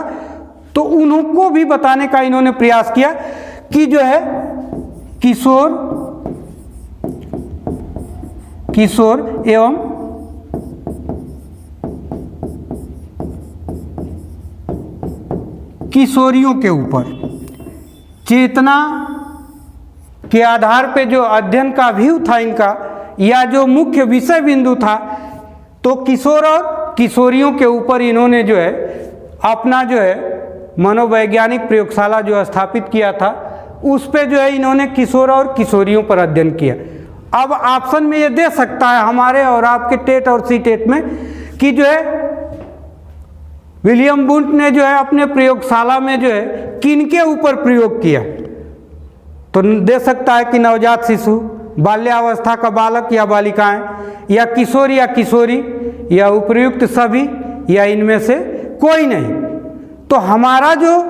तो उनको भी बताने का इन्होंने प्रयास किया कि जो है किशोर एवं किशोरियों के ऊपर चेतना के आधार पे जो अध्ययन का व्यू था इनका, या जो मुख्य विषय बिंदु था तो किशोर और किशोरियों के ऊपर इन्होंने जो है अपना जो है मनोवैज्ञानिक प्रयोगशाला जो स्थापित किया था, उस पे जो है इन्होंने किशोर और किशोरियों पर अध्ययन किया। अब ऑप्शन में ये दे सकता है हमारे और आपके टेट और सी टेट में कि जो है विलियम वुंट ने जो है अपने प्रयोगशाला में जो है किनके ऊपर प्रयोग किया, तो दे सकता है कि नवजात शिशु, बाल्यावस्था का बालक या बालिकाएं, या किशोर या किशोरी, या उपर्युक्त सभी, या इनमें से कोई नहीं। तो हमारा जो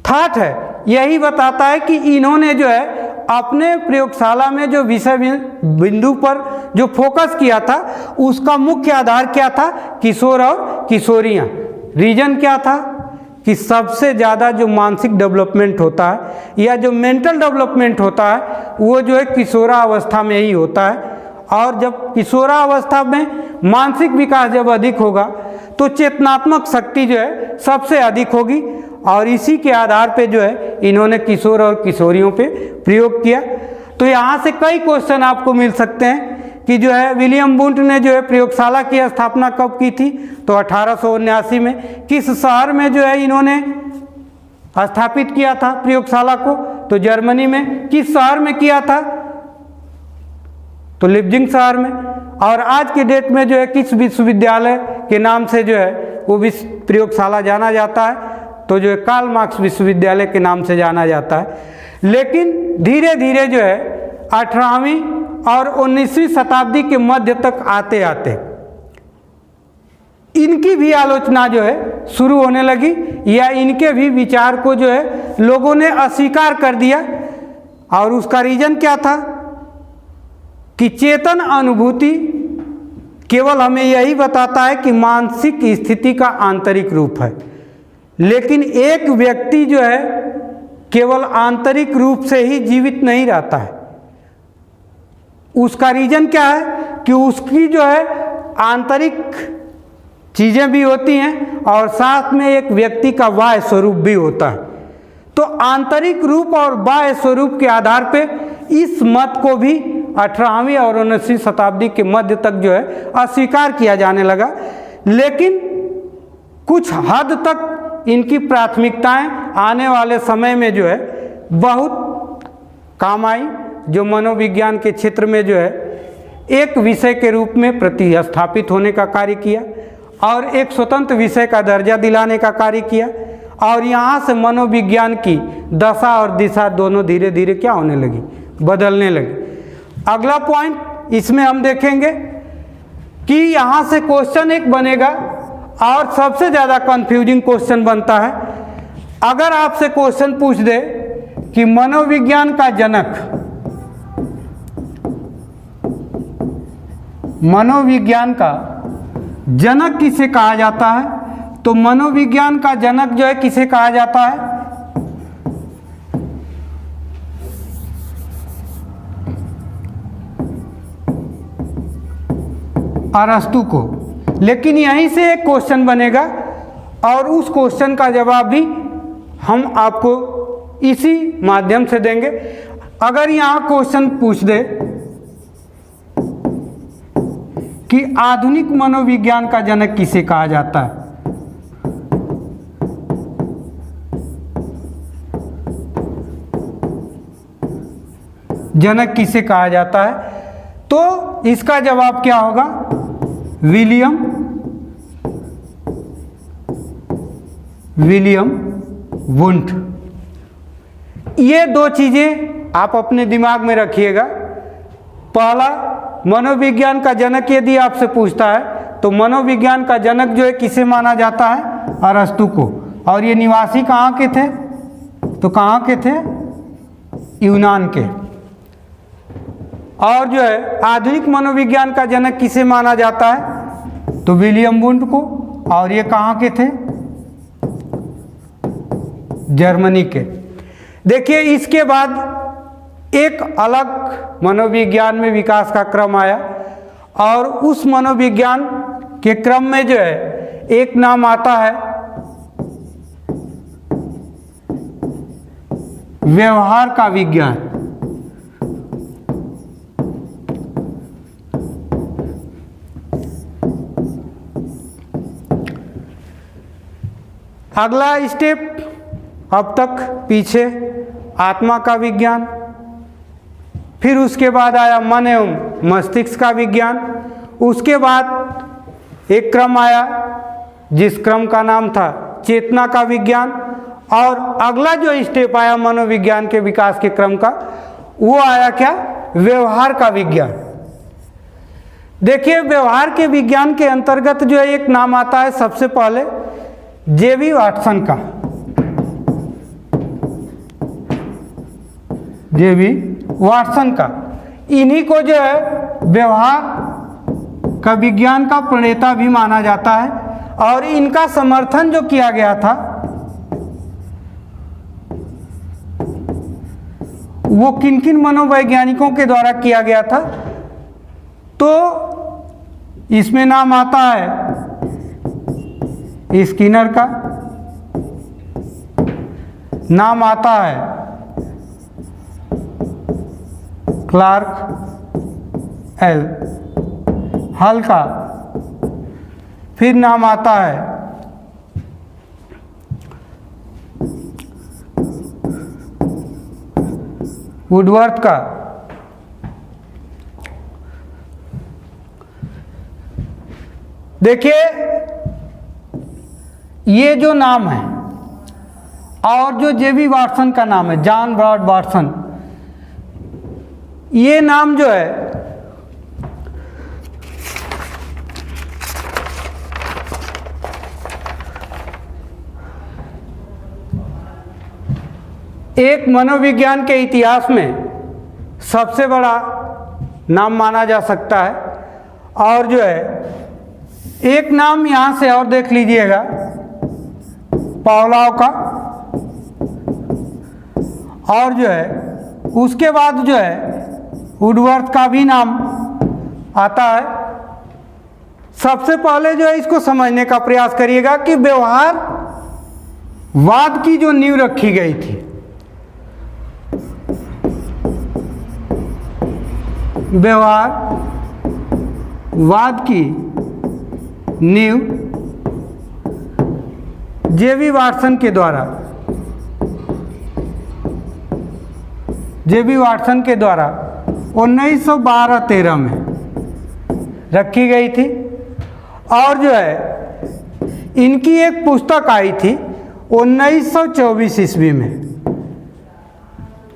थाट है यही बताता है कि इन्होंने जो है अपने प्रयोगशाला में जो विषय बिंदु पर जो फोकस किया था उसका मुख्य आधार क्या था, किशोर और किशोरियां। रीजन क्या था कि सबसे ज़्यादा जो मानसिक डेवलपमेंट होता है या जो मेंटल डेवलपमेंट होता है वो जो है किशोरावस्था में ही होता है, और जब किशोरावस्था में मानसिक विकास जब अधिक होगा तो चेतनात्मक शक्ति जो है सबसे अधिक होगी, और इसी के आधार पे जो है इन्होंने किशोर और किशोरियों पे प्रयोग किया। तो यहाँ से कई क्वेश्चन आपको मिल सकते हैं कि जो है विलियम वुंट ने जो है प्रयोगशाला की स्थापना कब की थी, तो 1879 में। किस शहर में जो है इन्होंने स्थापित किया था प्रयोगशाला को, तो जर्मनी में। किस शहर में किया था, तो लिप्जिंग शहर में। और आज के डेट में जो है किस विश्वविद्यालय के नाम से जो है वो प्रयोगशाला जाना जाता है, तो जो है कार्ल मार्क्स विश्वविद्यालय के नाम से जाना जाता है। लेकिन धीरे धीरे जो है 18वीं और 19वीं शताब्दी के मध्य तक आते आते इनकी भी आलोचना जो है शुरू होने लगी, या इनके भी विचार को जो है लोगों ने अस्वीकार कर दिया। और उसका रीजन क्या था कि चेतन अनुभूति केवल हमें यही बताता है कि मानसिक स्थिति का आंतरिक रूप है, लेकिन एक व्यक्ति जो है केवल आंतरिक रूप से ही जीवित नहीं रहता है। उसका रीजन क्या है कि उसकी जो है आंतरिक चीज़ें भी होती हैं और साथ में एक व्यक्ति का बाह्य स्वरूप भी होता है। तो आंतरिक रूप और बाह्य स्वरूप के आधार पे इस मत को भी 18वीं और 19वीं शताब्दी के मध्य तक जो है अस्वीकार किया जाने लगा। लेकिन कुछ हद तक इनकी प्राथमिकताएं आने वाले समय में जो है बहुत काम आई, जो मनोविज्ञान के क्षेत्र में जो है एक विषय के रूप में प्रतिस्थापित होने का कार्य किया और एक स्वतंत्र विषय का दर्जा दिलाने का कार्य किया। और यहाँ से मनोविज्ञान की दशा और दिशा दोनों धीरे धीरे क्या होने लगी, बदलने लगी। अगला पॉइंट इसमें हम देखेंगे कि यहाँ से क्वेश्चन एक बनेगा और सबसे ज़्यादा कंफ्यूजिंग क्वेश्चन बनता है। अगर आपसे क्वेश्चन पूछ दे कि मनोविज्ञान का जनक किसे कहा जाता है, तो मनोविज्ञान का जनक जो है किसे कहा जाता है, अरस्तु को। लेकिन यहीं से एक क्वेश्चन बनेगा और उस क्वेश्चन का जवाब भी हम आपको इसी माध्यम से देंगे। अगर यहाँ क्वेश्चन पूछ दे कि आधुनिक मनोविज्ञान का जनक किसे कहा जाता है, जनक किसे कहा जाता है, तो इसका जवाब क्या होगा, विलियम वुंट। ये दो चीज़ें आप अपने दिमाग में रखिएगा। पहला, मनोविज्ञान का जनक यदि आपसे पूछता है तो मनोविज्ञान का जनक जो है किसे माना जाता है, अरस्तु को। और ये निवासी कहाँ के थे, तो कहाँ के थे, यूनान के। और जो है आधुनिक मनोविज्ञान का जनक किसे माना जाता है, तो विलियम वुंट को। और ये कहाँ के थे, जर्मनी के। देखिए इसके बाद एक अलग मनोविज्ञान में विकास का क्रम आया और उस मनोविज्ञान के क्रम में जो है एक नाम आता है व्यवहार का विज्ञान। अगला स्टेप अब तक पीछे आत्मा का विज्ञान, फिर उसके बाद आया मन एवं मस्तिष्क का विज्ञान, उसके बाद एक क्रम आया जिस क्रम का नाम था चेतना का विज्ञान, और अगला जो स्टेप आया मनोविज्ञान के विकास के क्रम का वो आया क्या, व्यवहार का विज्ञान। देखिए व्यवहार के विज्ञान के अंतर्गत जो है एक नाम आता है सबसे पहले जेबी वाटसन का, जेबी वाटसन का। इन्हीं को जो है व्यवहार का विज्ञान का प्रणेता भी माना जाता है, और इनका समर्थन जो किया गया था वो किन किन मनोवैज्ञानिकों के द्वारा किया गया था, तो इसमें नाम आता है स्किनर का, नाम आता है क्लार्क एल हल का, फिर नाम आता है वुडवर्थ का, देखिए ये जो नाम है और जो जेबी वाटसन का नाम है जॉन ब्राड वाटसन, ये नाम जो है एक मनोविज्ञान के इतिहास में सबसे बड़ा नाम माना जा सकता है। और जो है एक नाम यहाँ से और देख लीजिएगा पावलोव का, और जो है उसके बाद जो है वुडवर्थ का भी नाम आता है। सबसे पहले जो है इसको समझने का प्रयास करिएगा कि व्यवहारवाद की जो नींव रखी गई थी, व्यवहारवाद की नींव जेबी वाटसन के द्वारा, जेबी वाटसन के द्वारा 1912-13 में रखी गई थी। और जो है इनकी एक पुस्तक आई थी 1924 ईस्वी में,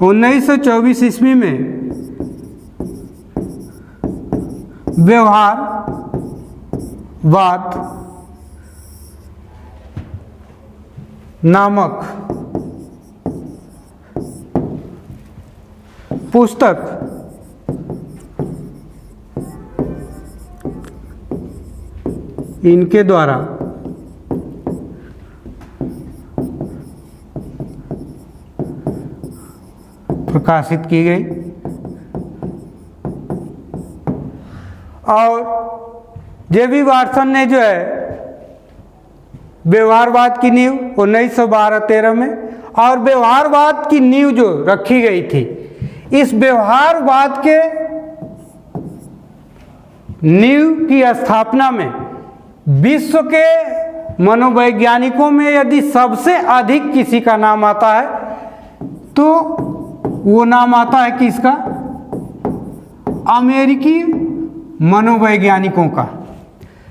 1924 ईस्वी में व्यवहारवाद नामक पुस्तक इनके द्वारा प्रकाशित की गई। और जेबी वाटसन ने जो है व्यवहारवाद की नींव 1912-13 में, और व्यवहारवाद की नींव जो रखी गई थी, इस व्यवहारवाद के नींव की स्थापना में विश्व के मनोवैज्ञानिकों में यदि सबसे अधिक किसी का नाम आता है तो वो नाम आता है किसका, अमेरिकी मनोवैज्ञानिकों का।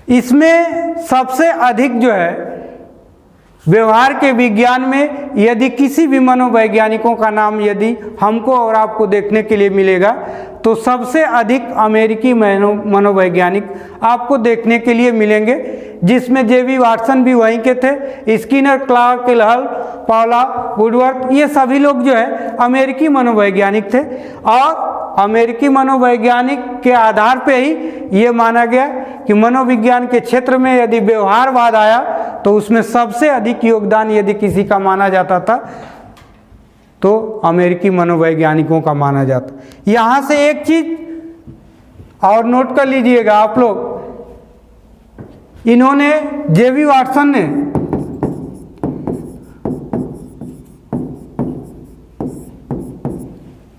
इसमें सबसे अधिक जो है व्यवहार के विज्ञान में यदि किसी भी मनोवैज्ञानिकों का नाम यदि हमको और आपको देखने के लिए मिलेगा तो सबसे अधिक अमेरिकी मनोवैज्ञानिक आपको देखने के लिए मिलेंगे, जिसमें जेबी वाटसन भी वहीं के थे, स्किनर, क्लार्क, हल, पावलोव, वुडवर्थ, ये सभी लोग जो है अमेरिकी मनोवैज्ञानिक थे। और अमेरिकी मनोवैज्ञानिक के आधार पे ही ये माना गया कि मनोविज्ञान के क्षेत्र में यदि व्यवहारवाद आया तो उसमें सबसे अधिक योगदान यदि किसी का माना जाता था तो अमेरिकी मनोवैज्ञानिकों का माना जाता। यहाँ से एक चीज और नोट कर लीजिएगा आप लोग, इन्होंने जेबी वाटसन ने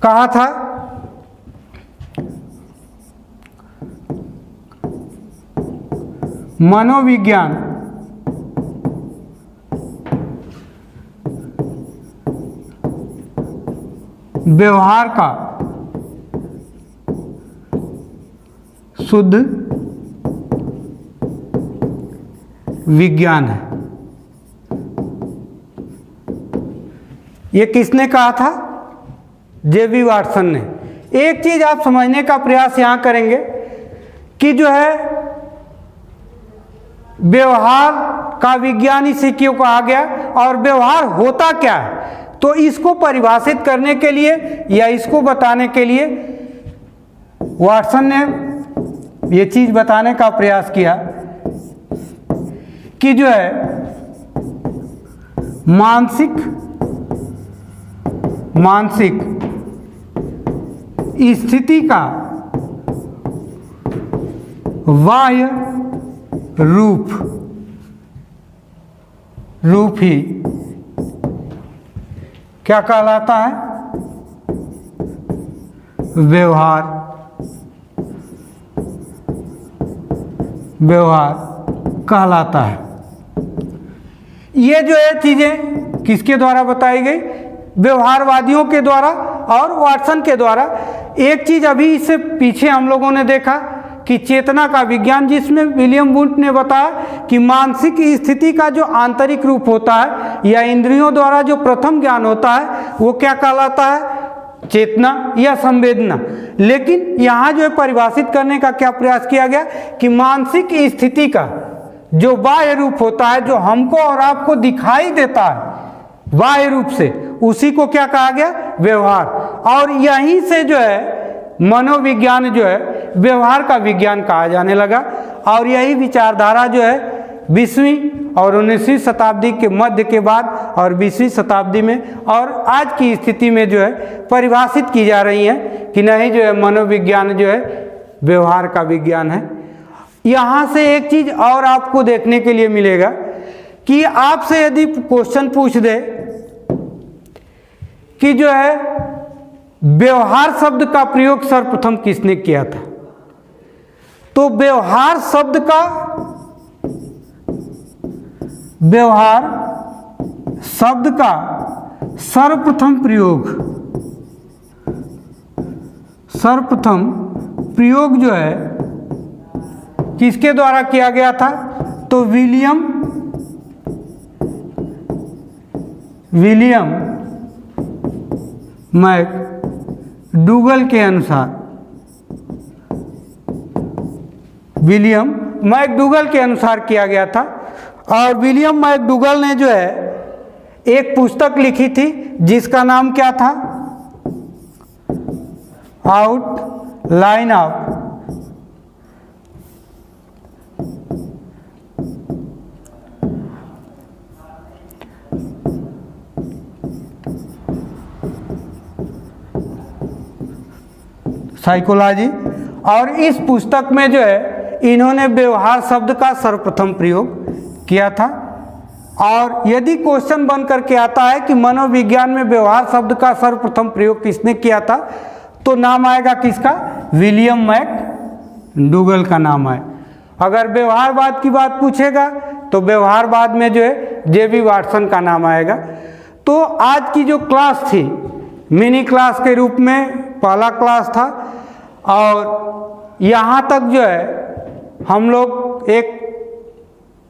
कहा था मनोविज्ञान व्यवहार का शुद्ध विज्ञान है। ये किसने कहा था? जे.बी. वाटसन ने। एक चीज आप समझने का प्रयास यहां करेंगे कि जो है व्यवहार का विज्ञान इसे क्यों कहा गया और व्यवहार होता क्या है। तो इसको परिभाषित करने के लिए या इसको बताने के लिए वाटसन ने ये चीज बताने का प्रयास किया कि जो है मानसिक स्थिति का बाह्य रूप ही क्या कहलाता है? व्यवहार कहलाता है। ये जो है चीजें किसके द्वारा बताई गई? व्यवहारवादियों के द्वारा और वाटसन के द्वारा। एक चीज अभी इससे पीछे हम लोगों ने देखा कि चेतना का विज्ञान, जिसमें विलियम वुंट ने बताया कि मानसिक स्थिति का जो आंतरिक रूप होता है या इंद्रियों द्वारा जो प्रथम ज्ञान होता है वो क्या कहलाता है? चेतना या संवेदना। लेकिन यहाँ जो है परिभाषित करने का क्या प्रयास किया गया कि मानसिक स्थिति का जो बाह्य रूप होता है, जो हमको और आपको दिखाई देता है बाह्य रूप से, उसी को क्या कहा गया? व्यवहार। और यहीं से जो है मनोविज्ञान जो है व्यवहार का विज्ञान कहा जाने लगा। और यही विचारधारा जो है 20वीं और 19वीं शताब्दी के मध्य के बाद और 20वीं शताब्दी में और आज की स्थिति में जो है परिभाषित की जा रही है कि नहीं, जो है मनोविज्ञान जो है व्यवहार का विज्ञान है। यहाँ से एक चीज और आपको देखने के लिए मिलेगा कि आपसे यदि क्वेश्चन पूछ दे कि जो है व्यवहार शब्द का प्रयोग सर्वप्रथम किसने किया था, तो व्यवहार शब्द का सर्वप्रथम प्रयोग जो है किसके द्वारा किया गया था? तो विलियम मैकडूगल के अनुसार, विलियम मैकडूगल के अनुसार किया गया था। और विलियम मैकडूगल ने जो है एक पुस्तक लिखी थी जिसका नाम क्या था? Outline of psychology. और इस पुस्तक में जो है इन्होंने व्यवहार शब्द का सर्वप्रथम प्रयोग किया था। और यदि क्वेश्चन बन करके आता है कि मनोविज्ञान में व्यवहार शब्द का सर्वप्रथम प्रयोग किसने किया था, तो नाम आएगा किसका? विलियम मैकडूगल का नाम है। अगर व्यवहारवाद की बात पूछेगा तो व्यवहारवाद में जो है जे.बी. वाटसन का नाम आएगा। तो आज की जो क्लास थी मिनी क्लास के रूप में पहला क्लास था और यहाँ तक जो है हम लोग एक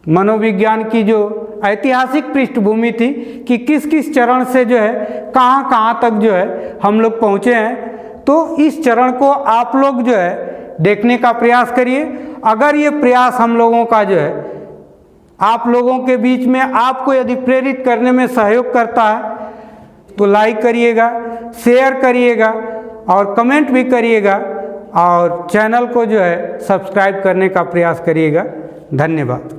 मनोविज्ञान की जो ऐतिहासिक पृष्ठभूमि थी कि किस किस चरण से जो है कहाँ कहाँ तक जो है हम लोग पहुँचे हैं, तो इस चरण को आप लोग जो है देखने का प्रयास करिए। अगर ये प्रयास हम लोगों का जो है आप लोगों के बीच में आपको यदि प्रेरित करने में सहयोग करता है तो लाइक करिएगा, शेयर करिएगा और कमेंट भी करिएगा और चैनल को जो है सब्सक्राइब करने का प्रयास करिएगा। धन्यवाद।